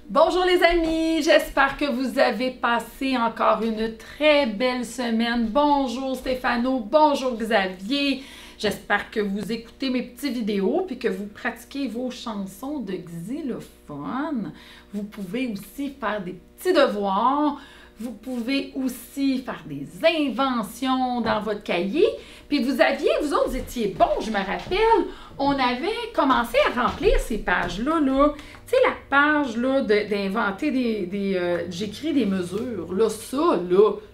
Bonjour les amis, j'espère que vous avez passé encore une très belle semaine. Bonjour Stéphano, bonjour Xavier. J'espère que vous écoutez mes petites vidéos puis que vous pratiquez vos chansons de xylophone. Vous pouvez aussi faire des petits devoirs. Vous pouvez aussi faire des inventions dans votre cahier. Puis vous autres étiez bons, je me rappelle, on avait commencé à remplir ces pages-là. Tu sais, la page d'inventer j'écris des mesures. Là, ça,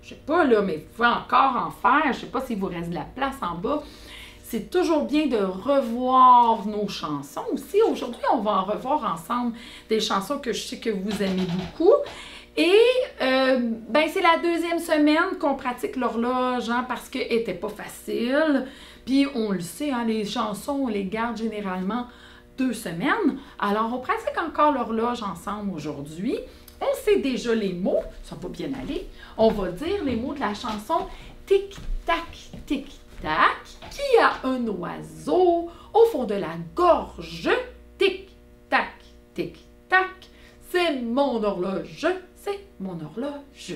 je sais pas, mais vous pouvez encore en faire. Je sais pas s'il vous reste de la place en bas. C'est toujours bien de revoir nos chansons aussi. Aujourd'hui, on va en revoir ensemble des chansons que je sais que vous aimez beaucoup. Et c'est la deuxième semaine qu'on pratique l'horloge parce qu'elle n'était pas facile. Puis on le sait, les chansons, on les garde généralement 2 semaines. Alors on pratique encore l'horloge ensemble aujourd'hui. On sait déjà les mots, ça va bien aller. On va dire les mots de la chanson tic-tac, tic-tac. Qui a un oiseau au fond de la gorge? Tic-tac, tic-tac. C'est mon horloge. C'est mon horloge.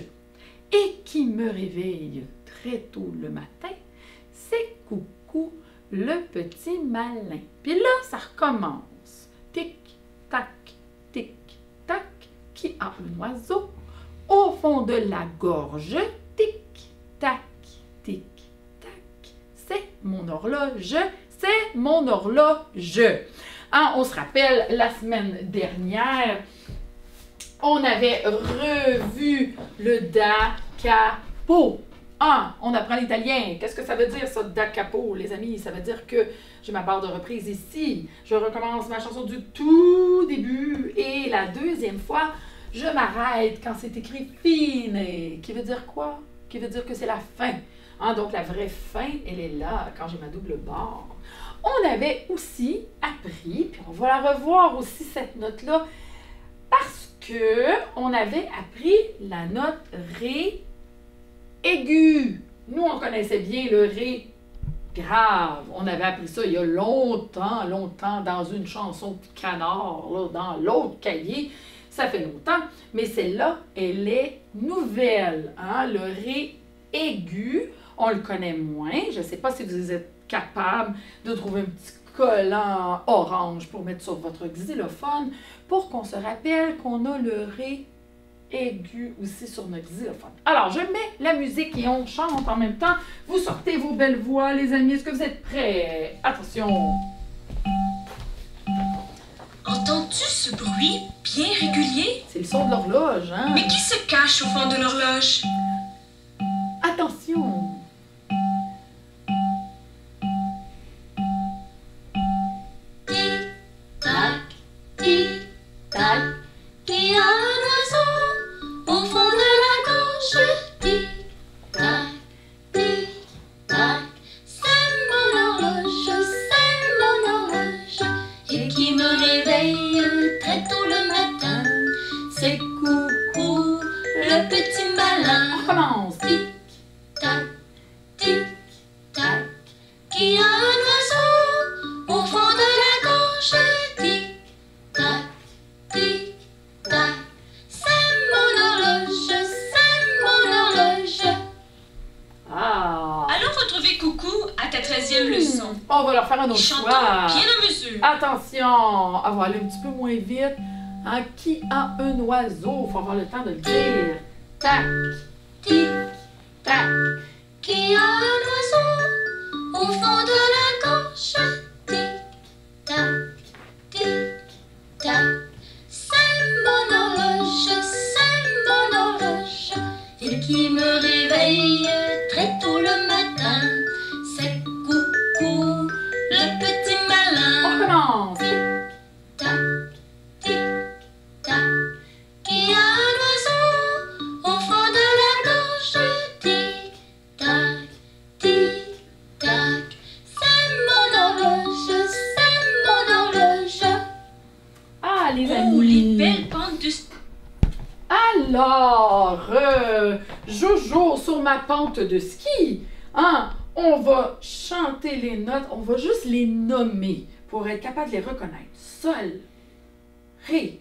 Et qui me réveille très tôt le matin, c'est Coucou, le petit malin. Puis là, ça recommence. Tic-tac, tic-tac, qui a un oiseau au fond de la gorge? Tic-tac, tic-tac, c'est mon horloge, c'est mon horloge. On se rappelle, la semaine dernière, on avait revu le da capo. On apprend l'italien. Qu'est-ce que ça veut dire, ça, da capo, les amis? Ça veut dire que j'ai ma barre de reprise ici. Je recommence ma chanson du tout début. Et la deuxième fois, je m'arrête quand c'est écrit fine. Qui veut dire quoi? Qui veut dire que c'est la fin. Donc, la vraie fin, elle est là, quand j'ai ma double barre. On avait aussi appris, puis on va la revoir aussi, cette note-là, parce qu'on avait appris la note Ré aiguë. Nous, on connaissait bien le Ré grave. On avait appris ça il y a longtemps, dans une chanson de canard, dans l'autre cahier. Ça fait longtemps, mais celle-là, elle est nouvelle. Le Ré aigu, on le connaît moins. Je ne sais pas si vous êtes capable de trouver un petit collant orange pour mettre sur votre xylophone pour qu'on se rappelle qu'on a le Ré aigu aussi sur notre xylophone. Alors, je mets la musique et on chante en même temps. Vous sortez vos belles voix, les amis. Est-ce que vous êtes prêts? Attention! Entends-tu ce bruit bien régulier? C'est le son de l'horloge, Mais qui se cache au fond de l'horloge? Attention! Qui a un oiseau au fond de la gorge? Tic-tac, tic-tac, c'est mon horloge, et qui me réveille très tôt le matin. C'est Coucou, le petit malin. On recommence. Tic-tac, tic-tac, qui a un oiseau au fond de la gorge? Tic-tac, tic-tac, c'est mon horloge. Allons retrouver Coucou à ta 13e leçon. On va leur faire un autre Chantons choix. bien en mesure. Attention! On va aller un petit peu moins vite. Qui a un oiseau? Il faut avoir le temps de le dire. Tac, tic, tac. Qui a un oiseau au fond de la gorge? Tic-tac, tic-tac, c'est mon horloge, et qui me réveille très tôt le matin. C'est Coucou, le petit malin. On recommence. Tic-tac, tic-tac, qui a un oiseau au fond de la gorge? Tic-tac, tic-tac, c'est mon horloge. Les Oh, amis. les belles pentes du... Alors, Jojo sur ma pente de ski. On va chanter les notes, on va juste les nommer pour être capable de les reconnaître. Sol, Ré,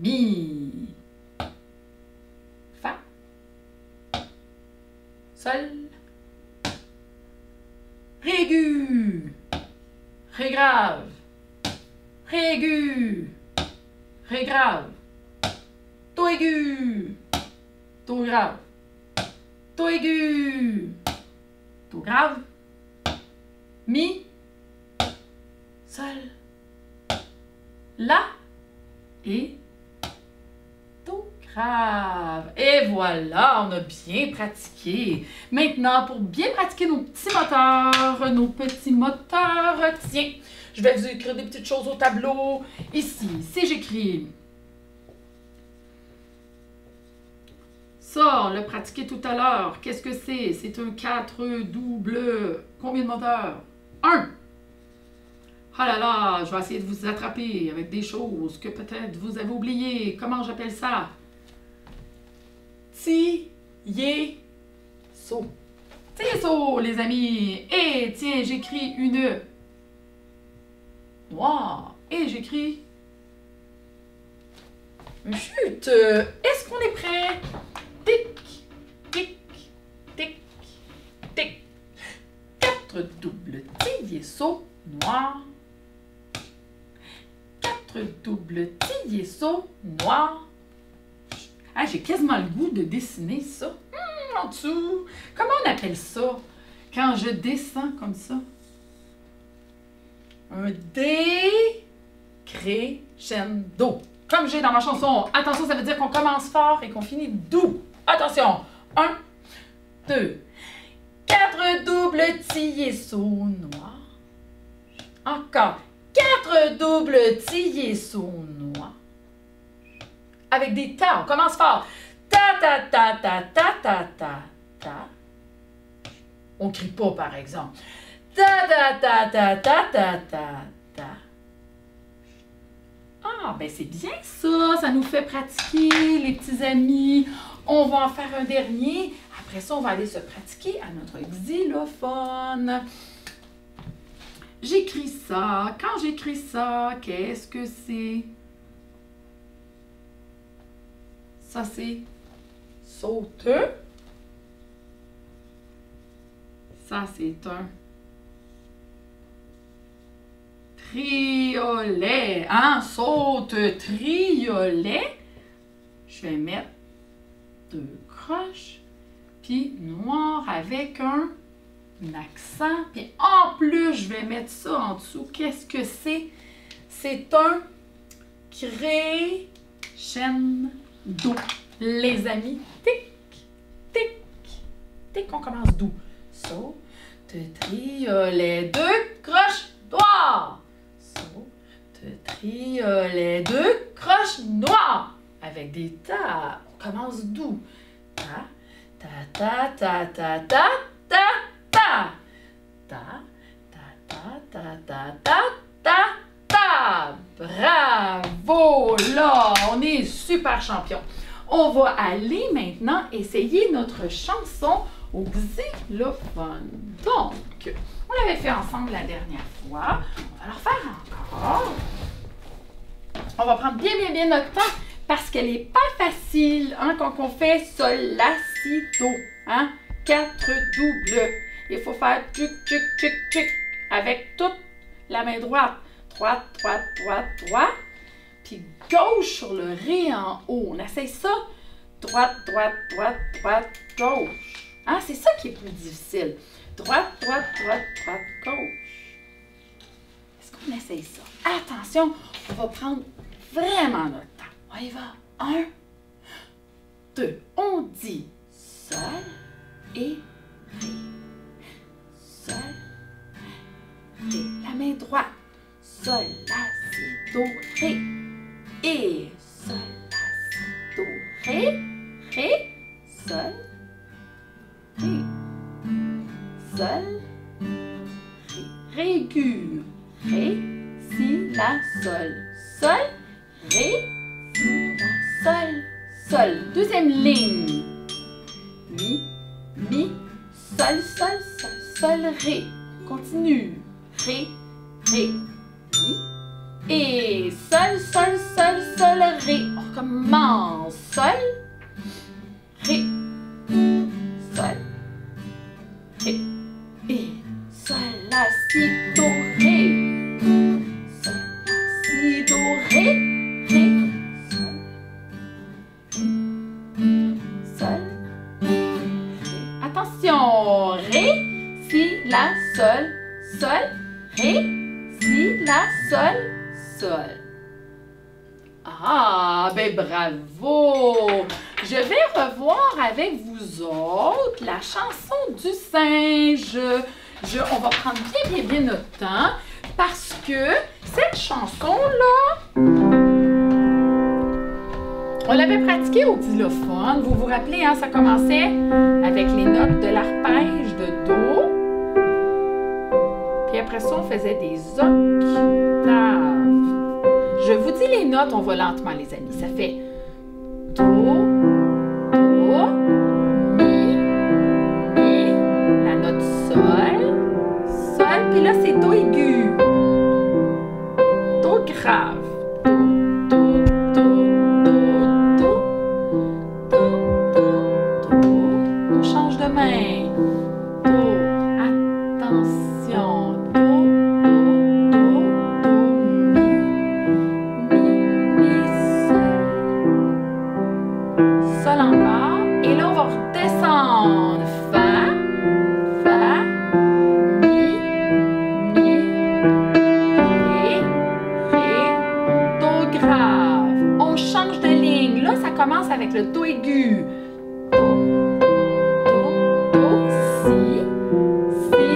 mi, fa, sol, ré aigu, ré grave, ré aigu, ré grave, do aigu, do grave, do aigu, do grave, mi, sol, la et do grave. Et voilà, on a bien pratiqué. Maintenant, pour bien pratiquer nos petits moteurs, tiens, je vais vous écrire des petites choses au tableau. Ici, si j'écris ça, on l'a pratiqué tout à l'heure. Qu'est-ce que c'est? C'est un 4 double. Combien de moteurs? 1. Oh là là, je vais essayer de vous attraper avec des choses que peut-être vous avez oubliées. Comment j'appelle ça? Ti-yé-so. Ti-yé-so, les amis. Et tiens, j'écris une noire. Et j'écris une chute. Est-ce qu'on est prêt? Tic, tic, tic, tic. 4 doubles ti-yé-so noir. 4 doubles ti-yé-so noir. Ah, j'ai quasiment le goût de dessiner ça. En dessous. Comment on appelle ça? Quand je descends comme ça. Un décrescendo. Comme j'ai dans ma chanson. Attention, ça veut dire qu'on commence fort et qu'on finit doux. Attention. 1, 2, 4 doubles ti-yé-so noir. Encore. 4 doubles ti-yé-so noir. Avec des ta, on commence fort. Ta, ta, ta, ta, ta, ta, ta, ta. On crie pas, par exemple. Ta, ta, ta, ta, ta, ta, ta, ta. Ah, ben c'est bien ça. Ça nous fait pratiquer, les petits amis. On va en faire un dernier. Après ça, on va aller se pratiquer à notre xylophone. J'écris ça. Quand j'écris ça, qu'est-ce que c'est? Ça, c'est sauteux. Ça, c'est un triolet. Hein? Saute, triolet. Je vais mettre 2 croches. Puis noir avec un accent. Puis en plus, je vais mettre ça en dessous. Qu'est-ce que c'est? C'est un crescendo. Les amis, tic, tic, tic, on commence doux. Saute, triolet, 2 croches noires. Saute, triolet, 2 croches noires. Avec des ta, on commence doux. Ta, ta, ta, ta, ta, ta, ta, ta. Ta, ta, ta, ta, ta, ta, ta, ta. Bravo! Là, on est super champion. On va aller maintenant essayer notre chanson au xylophone. Donc, on l'avait fait ensemble la dernière fois. On va le refaire encore. On va prendre bien notre temps parce qu'elle n'est pas facile hein, quand on fait sol, la, si, do. Hein? 4 doubles. Il faut faire tchic, tchic, tchic, tchic avec toute la main droite. Droite, droite, droite, droite. Puis gauche sur le ré en haut. On essaye ça. Droite, droite, droite, droite, gauche. Hein? C'est ça qui est plus difficile. Droite, droite, droite, droite, gauche. Est-ce qu'on essaye ça? Attention, on va prendre vraiment notre temps. On y va. 1, 2. On dit sol et ré. Sol, ré. La main droite. Sol, la, si, do, ré. Et sol, la, si, do, ré. Ré, sol, ré. Sol, ré. Ré aigu. Ré, si, la, sol. Sol, ré, si, la, sol. Sol. Deuxième ligne. Mi, mi, sol, sol, sol, sol, ré. Continue. Ré, ré. Et sol, sol, sol, sol, ré. On recommence. Sol, Ré, Sol, Ré, et Sol, La, Si, Do, Ré. Sol, La, Si, Do, Ré, Ré, Sol, Ré. Attention, Ré, Si, La, Sol, Sol, Ré, Si, La, Sol, Sol. Ah, ben bravo! Je vais revoir avec vous autres la chanson du singe. On va prendre bien notre temps parce que cette chanson-là, on l'avait pratiquée au xylophone. Vous vous rappelez, hein, ça commençait avec les notes de l'arpège de Do. Puis après ça, on faisait des octaves. Je vous dis les notes, on va lentement, les amis. Ça fait Do, Do, Mi, Mi, la note Sol, Sol, puis là c'est Do aigu, Do grave, Do, Do, Do, Do, Do, Do, Do, Do. On change de main. Do, attention, Do, Sol encore. Et là, on va redescendre. Fa, Fa, Mi, Mi, Ré, Ré, Do grave. On change de ligne. Là, ça commence avec le Do aigu. Do, Do, Do, Si, Si,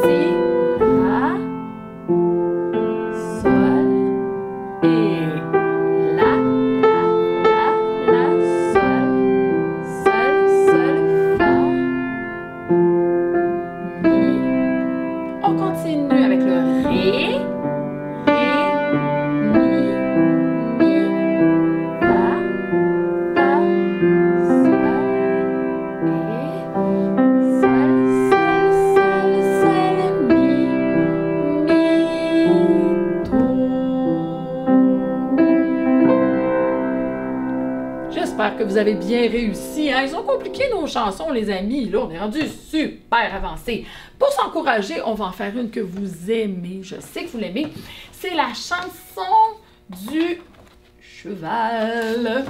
Si, La, Sol, et La, Sol, Sol, Sol, Fa, Mi. On continue avec le Ré, Ré, Mi, Mi, Fa, Fa, Sol, et Sol, Sol, Sol, Sol, Mi, Mi, Do. J'espère que vous avez bien réussi. Hein? Ils ont compliqué nos chansons, les amis. Là, on est rendu super avancé. Pour s'encourager, on va en faire une que vous aimez. Je sais que vous l'aimez. C'est la chanson du cheval.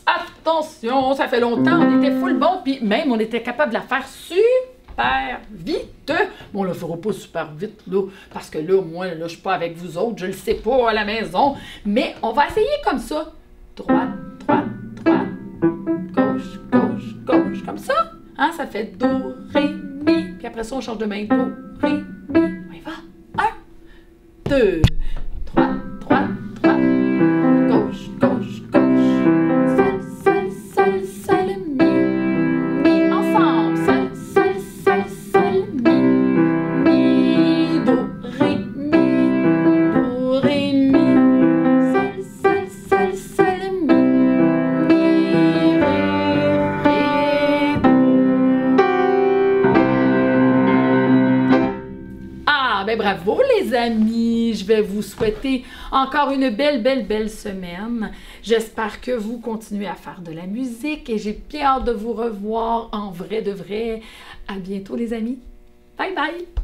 Attention, ça fait longtemps, on était full bon, puis même on était capable de la faire super vite. Bon, on la fera pas super vite, là, parce que là, moi, là, je suis pas avec vous autres, je le sais pas à la maison, mais on va essayer comme ça. Droite, droite, droite, gauche, gauche, gauche, comme ça. Hein, ça fait Do, Ré, Mi, puis après ça, on change de main. Do, Ré, Mi, on y va. 1, 2, droite, droite, droite, gauche, gauche, gauche, Sol, Sol, Sol, Sol, Mi, Mi, ensemble, Sol, Sol, Sol, Sol, Mi, Mi, Do, Ré, Mi, Do, Ré, Mi, Sol, Sol, Sol, Sol, Mi, Mi, Ré, Ré, Do. Ah, ben bravo les amis! Je vais vous souhaiter encore une belle semaine. J'espère que vous continuez à faire de la musique et j'ai bien hâte de vous revoir en vrai de vrai. À bientôt les amis. Bye bye!